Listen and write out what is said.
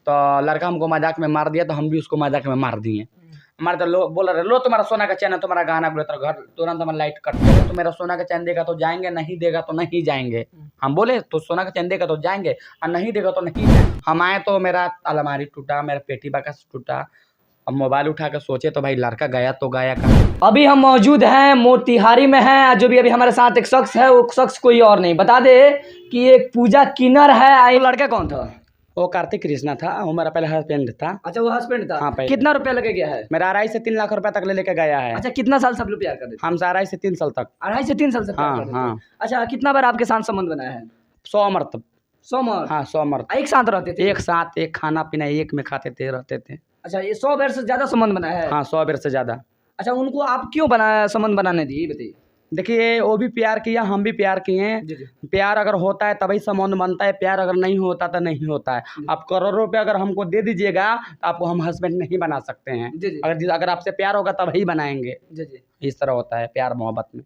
तो लड़का हमको मजाक में मार दिया तो हम भी उसको मजाक में मार दिए। हमारे तो लोग बोल रहे लो तुम्हारा सोना का चैन है, तुम्हारा गहना बोले तो घर तुरंत हमारा लाइट कट गया। तो मेरा सोना का चैन देगा तो जाएंगे, नहीं देगा तो नहीं जाएंगे। हम बोले तो सोना का चैन देगा तो जाएंगे और नहीं देगा तो नहीं जाएंगे। हम आए तो मेरा अलमारी टूटा, मेरा पेटी बाकस टूटा। अब मोबाइल उठा कर सोचे तो भाई लड़का गया तो गया कहाँ। अभी हम मौजूद हैं मोतिहारी में हैं। जो भी अभी हमारे साथ एक शख्स है, वो शख्स कोई और नहीं, बता दे कि एक पूजा किन्नर है। ये लड़का कौन था? वो कार्तिक कृष्णा था, वो मेरा पहले हस्बैंड था। अच्छा, वो हस्बैंड था। हाँ, कितना रुपया लेके गया है? मेरा 2.5 से 3 लाख रुपया तक ले लेके गया है। अच्छा, कितना साल सब लोग प्यार करते थे? हम 2.5 से 3 साल तक। 2.5 से 3 साल से प्यार करते थे। हाँ। अच्छा, कितना बार आपके साथ संबंध बनाया है? 100 मरतब। 100 मरतब? हाँ, 100 मरतब। एक साथ रहते थे? एक साथ, एक खाना पीना एक में खाते थे, रहते थे। अच्छा, ये 100 बार से ज्यादा संबंध बनाया है? हाँ, 100 बार से ज्यादा। अच्छा, उनको आप क्यों बनाया, संबंध बनाने दिए, बताइए। देखिए, वो भी प्यार किया, हम भी प्यार किए। प्यार अगर होता है तभी संबंध बनता है, प्यार अगर नहीं होता तो नहीं होता है। आप करोड़ों रुपये अगर हमको दे दीजिएगा तो आपको हम हस्बैंड नहीं बना सकते हैं। अगर आपसे प्यार होगा तभी बनाएंगे। इस तरह होता है प्यार मोहब्बत में।